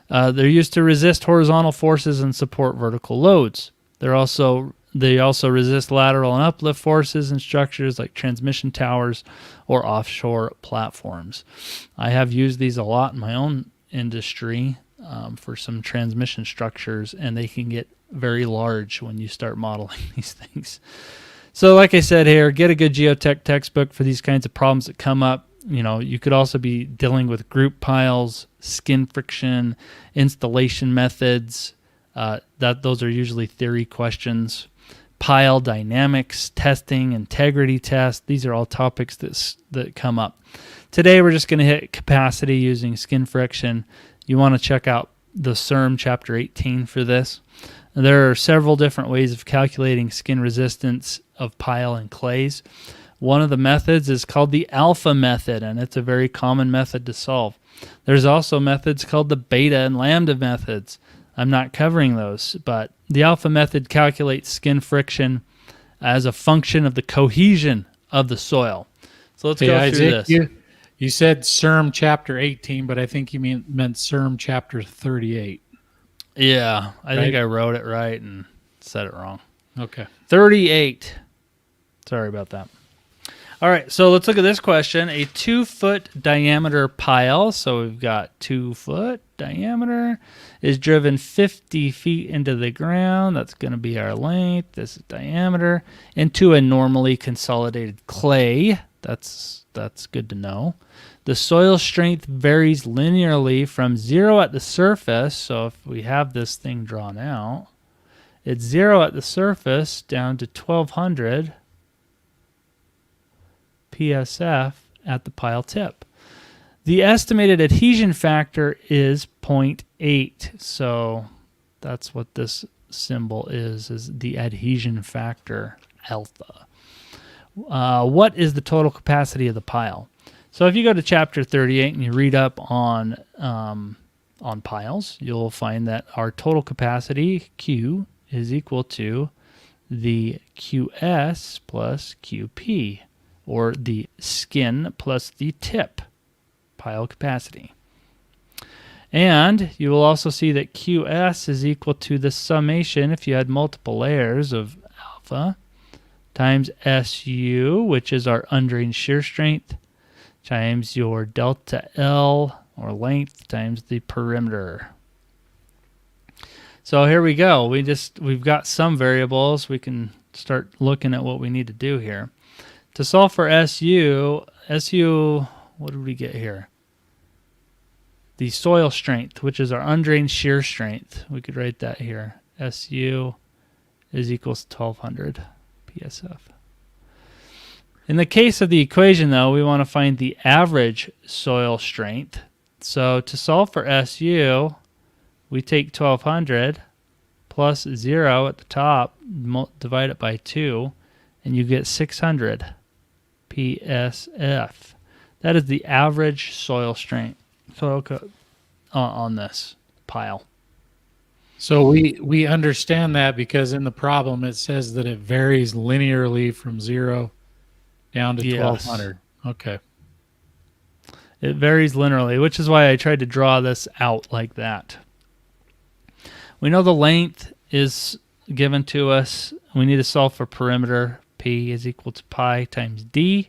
They're used to resist horizontal forces and support vertical loads. They also resist lateral and uplift forces in structures like transmission towers or offshore platforms. I have used these a lot in my own industry for some transmission structures, and they can get very large when you start modeling these things. So like I said here, get a good geotech textbook for these kinds of problems that come up. You know, you could also be dealing with group piles, skin friction, installation methods. Those are usually theory questions. Pile dynamics, testing, integrity test. These are all topics that come up. Today we're just going to hit capacity using skin friction. You want to check out the CERM Chapter 18 for this. There are several different ways of calculating skin resistance of pile and clays. One of the methods is called the alpha method, and it's a very common method to solve. There's also methods called the beta and lambda methods. I'm not covering those, but the alpha method calculates skin friction as a function of the cohesion of the soil. So let's go through Isaac, this. You said CERM Chapter 18, but I think you meant CERM Chapter 38. Yeah, I think I wrote it right and said it wrong. Okay. 38. Sorry about that. All right, so let's look at this question. A 2-foot diameter pile, so we've got 2-foot diameter, is driven 50 feet into the ground. That's going to be our length. This is diameter. Into a normally consolidated clay. That's good to know. The soil strength varies linearly from 0 at the surface. So if we have this thing drawn out, it's 0 at the surface down to 1200 PSF at the pile tip. The estimated adhesion factor is 0.8. So that's what this symbol is the adhesion factor, alpha. What is the total capacity of the pile? So if you go to Chapter 38 and you read up on piles, you'll find that our total capacity, Q, is equal to the QS plus QP, or the skin plus the tip pile capacity. And you will also see that QS is equal to the summation, if you had multiple layers of alpha, times SU, which is our undrained shear strength, times your delta L, or length, times the perimeter. So here we go. We've got some variables. We can start looking at what we need to do here. To solve for SU, what did we get here? The soil strength, which is our undrained shear strength. We could write that here. SU is equals 1200 PSF. In the case of the equation, though, we want to find the average soil strength. So to solve for SU, we take 1200 plus 0 at the top, divide it by 2, and you get 600 PSF. That is the average soil strength on this pile. So we understand that because in the problem it says that it varies linearly from 0 down to 1200. Okay. It varies linearly, which is why I tried to draw this out like that. We know the length is given to us. We need to solve for perimeter. P is equal to pi times d.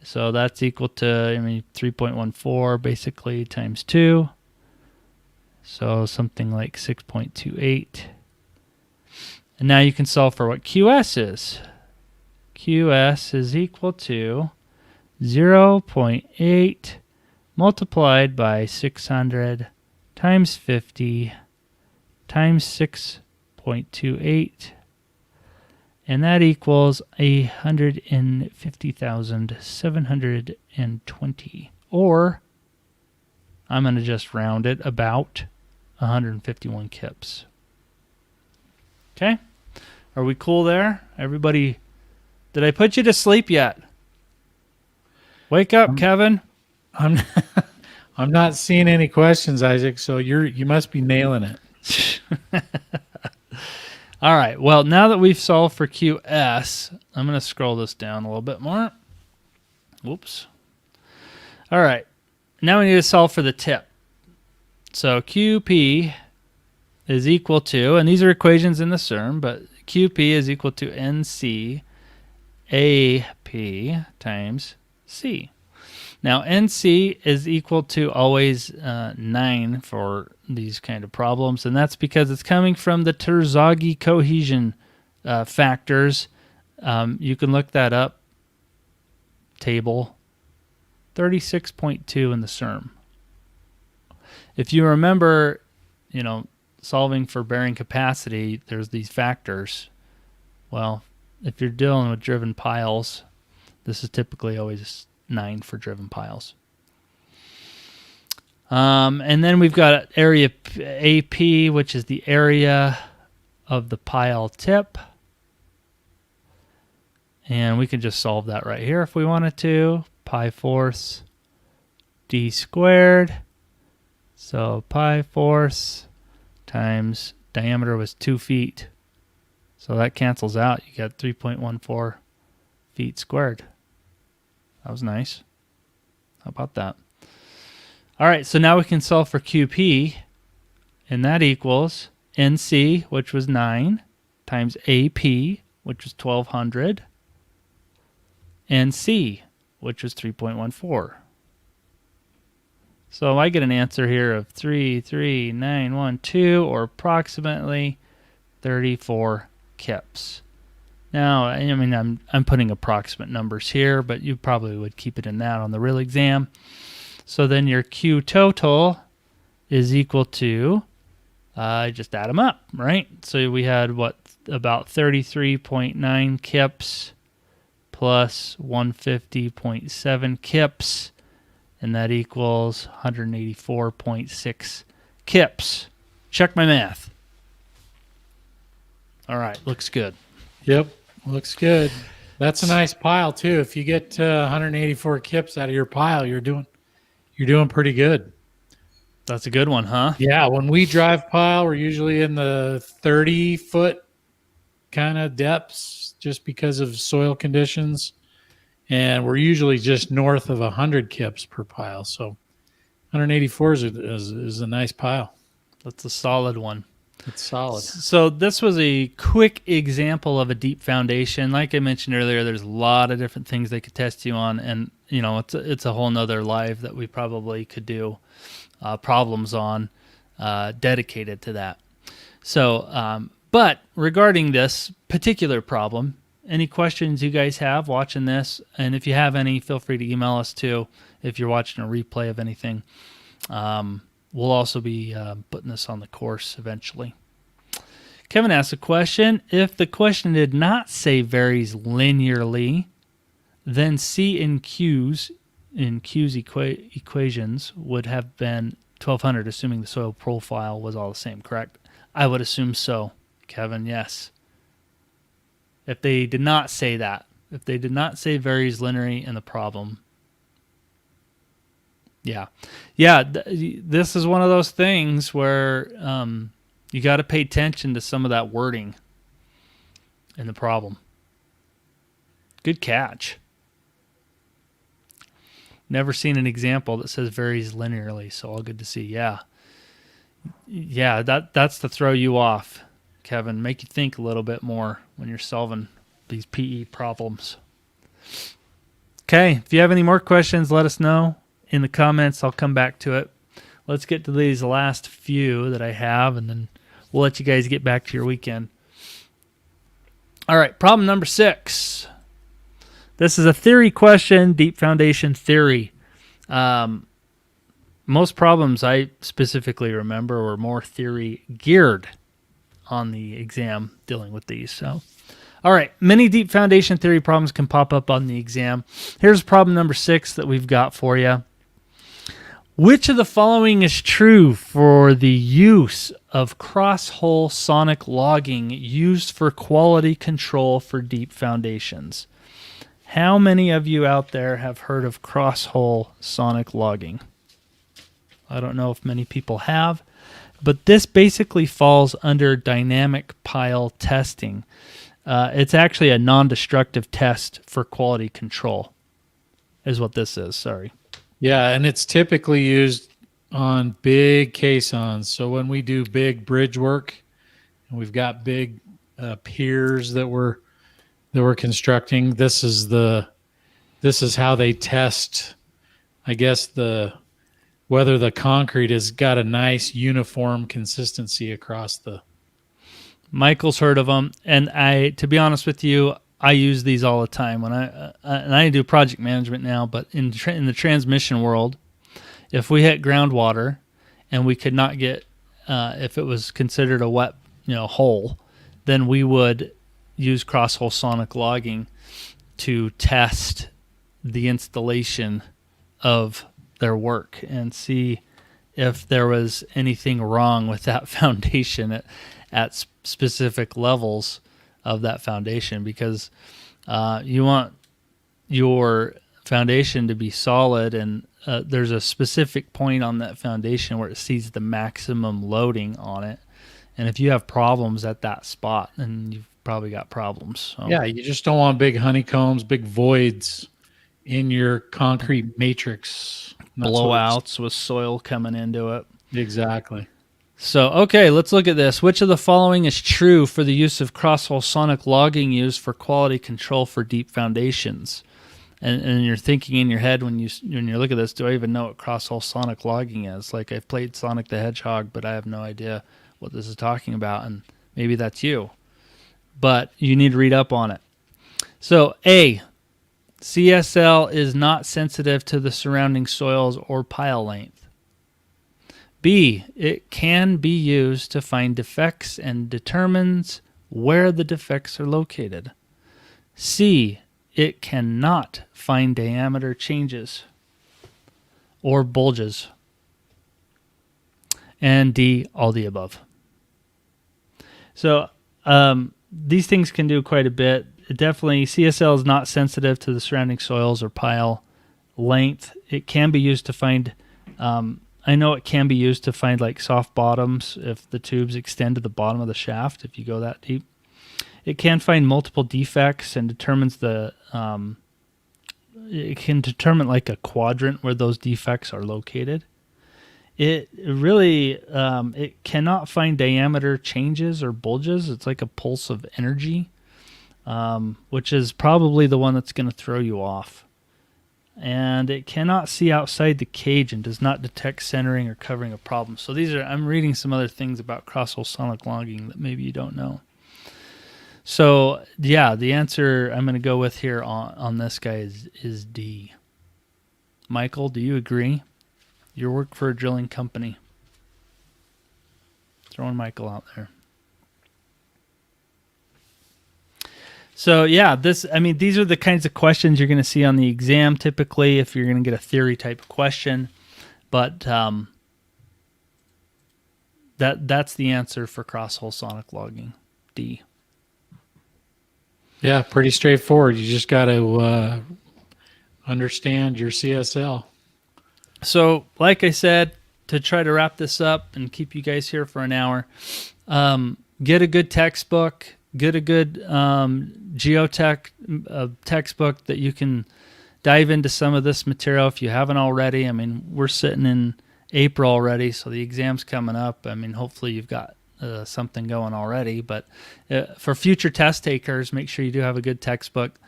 So that's equal to 3.14 basically times 2. So something like 6.28. And now you can solve for what QS is. QS is equal to 0.8 multiplied by 600 times 50 times 6.28, and that equals 150,720, or I'm going to just round it, about 151 kips. Okay? Are we cool there? Everybody, did I put you to sleep yet? Wake up, Kevin. I'm not seeing any questions, Isaac, so you must be nailing it. All right. Well, now that we've solved for QS, I'm going to scroll this down a little bit more. Whoops. All right. Now we need to solve for the tip. So QP is equal to, and these are equations in the CERN, but QP is equal to NC AP times C. Now, NC is equal to always 9 for these kind of problems, and that's because it's coming from the Terzaghi cohesion factors. You can look that up. Table 36.2 in the CERM. If you remember, solving for bearing capacity, there's these factors. Well, if you're dealing with driven piles, this is typically always 9 for driven piles. And then we've got area AP, which is the area of the pile tip. And we can just solve that right here if we wanted to. Pi fourths d squared. So pi fourths times diameter was 2 feet. So that cancels out. You got 3.14 feet squared. That was nice. How about that? All right, so now we can solve for QP, and that equals NC, which was 9, times AP, which was 1200, and C, which was 3.14. So I get an answer here of 33912, or approximately 34 kips. Now, I'm putting approximate numbers here, but you probably would keep it in that on the real exam. So then your Q total is equal to, just add them up, right? So we had about 33.9 kips plus 150.7 kips, and that equals 184.6 kips. Check my math. All right, looks good. Yep, looks good. That's a nice pile too. If you get 184 kips out of your pile, you're doing pretty good. That's a good one, huh? Yeah, when we drive pile, we're usually in the 30-foot kind of depths just because of soil conditions, and we're usually just north of 100 kips per pile. So 184 is a nice pile. That's a solid one. It's solid. So this was a quick example of a deep foundation. Like I mentioned earlier, there's a lot of different things they could test you on, and it's a whole nother live that we probably could do problems on dedicated to that. So, but regarding this particular problem, any questions you guys have watching this, and if you have any, feel free to email us too if you're watching a replay of anything. We'll also be putting this on the course eventually. Kevin asked a question. If the question did not say varies linearly, then C in Q's equations would have been 1200, assuming the soil profile was all the same, correct? I would assume so, Kevin, yes. If they did not say that, if they did not say varies linearly in the problem, yeah. This is one of those things where you got to pay attention to some of that wording in the problem. Good catch. Never seen an example that says varies linearly, so all good to see. Yeah, that's to throw you off, Kevin. Make you think a little bit more when you're solving these PE problems. Okay, if you have any more questions, let us know in the comments. I'll come back to it. Let's get to these last few that I have, and then we'll let you guys get back to your weekend. All right, problem number 6. This is a theory question, deep foundation theory. Most problems I specifically remember were more theory geared on the exam dealing with these. So, all right, many deep foundation theory problems can pop up on the exam. Here's problem number 6 that we've got for you. Which of the following is true for the use of cross-hole sonic logging used for quality control for deep foundations? How many of you out there have heard of cross-hole sonic logging? I don't know if many people have, but this basically falls under dynamic pile testing. It's actually a non-destructive test for quality control, is what this is. Sorry. Yeah, and it's typically used on big caissons. So when we do big bridge work, and we've got big piers that we're constructing, this is how they test, I guess, whether the concrete has got a nice uniform consistency across the. Michael's heard of them, and to be honest with you, I use these all the time when I do project management now. But in the transmission world, if we hit groundwater and we could not get, if it was considered a wet hole, then we would use cross-hole sonic logging to test the installation of their work and see if there was anything wrong with that foundation at specific levels of that foundation, because you want your foundation to be solid, and there's a specific point on that foundation where it sees the maximum loading on it, and if you have problems at that spot, then you've probably got problems. So. Yeah, you just don't want big honeycombs, big voids in your concrete matrix. Blowouts with soil coming into it. Exactly. So, okay, let's look at this. Which of the following is true for the use of cross-hole sonic logging used for quality control for deep foundations? And you're thinking in your head when you look at this, do I even know what cross-hole sonic logging is? Like, I've played Sonic the Hedgehog, but I have no idea what this is talking about, and maybe that's you. But you need to read up on it. So, A, CSL is not sensitive to the surrounding soils or pile length. B, it can be used to find defects and determines where the defects are located. C, it cannot find diameter changes or bulges. And D, all the above. So, these things can do quite a bit. Definitely, CSL is not sensitive to the surrounding soils or pile length. It can be used to find, I know it can be used to find like soft bottoms if the tubes extend to the bottom of the shaft, if you go that deep. It can find multiple defects and determines it can determine like a quadrant where those defects are located. It really, it cannot find diameter changes or bulges. It's like a pulse of energy, which is probably the one that's going to throw you off. And it cannot see outside the cage and does not detect centering or covering a problem. So I'm reading some other things about cross-hole sonic logging that maybe you don't know. So yeah, the answer I'm going to go with here on this guy is D. Michael, do you agree? You work for a drilling company. Throwing Michael out there. So yeah, these are the kinds of questions you're going to see on the exam typically if you're going to get a theory type of question. But that's the answer for cross-hole sonic logging, D. Yeah, pretty straightforward. You just got to understand your CSL. So, like I said, to try to wrap this up and keep you guys here for an hour, get a good textbook, get a good geotech textbook that you can dive into some of this material if you haven't already. I mean, we're sitting in April already, so the exam's coming up. I mean, hopefully you've got something going already, but for future test takers, make sure you do have a good textbook.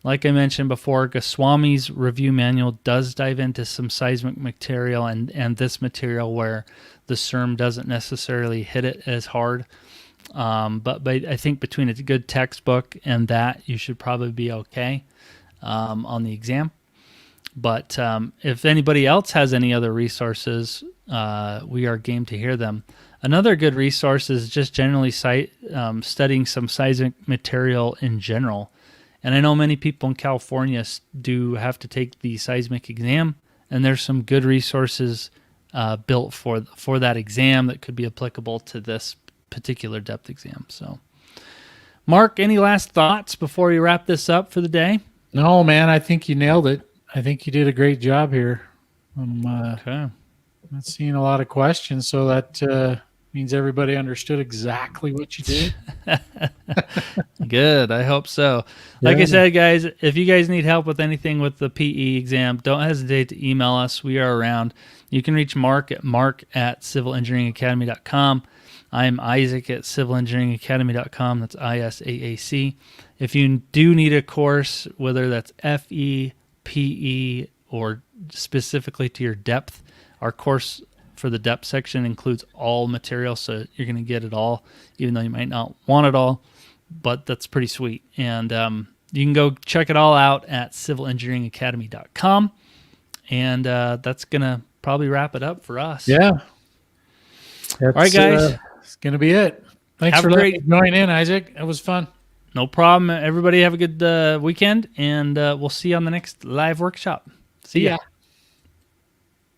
Like I mentioned before, Goswami's review manual does dive into some seismic material and this material where the CERM doesn't necessarily hit it as hard. But I think between a good textbook and that, you should probably be okay on the exam. But if anybody else has any other resources, we are game to hear them. Another good resource is just generally studying some seismic material in general. And I know many people in California do have to take the seismic exam, and there's some good resources built for that exam that could be applicable to this particular depth exam. So, Mark, any last thoughts before we wrap this up for the day? No, man, I think you nailed it. I think you did a great job here. I'm not seeing a lot of questions, so that means everybody understood exactly what you did. Good. I hope so. Like I said, guys, if you guys need help with anything with the PE exam, don't hesitate to email us. We are around. You can reach Mark at civilengineeringacademy.com. I'm Isaac at civilengineeringacademy.com. That's ISAAC. If you do need a course, whether that's FE, PE, or specifically to your depth, our course for the depth section includes all material, so you're going to get it all, even though you might not want it all, but that's pretty sweet. And you can go check it all out at civilengineeringacademy.com, and that's going to probably wrap it up for us. Yeah. All right, guys. It's going to be it. Thanks for letting me join in, Isaac. It was fun. No problem. Everybody have a good weekend, and we'll see you on the next live workshop. See ya.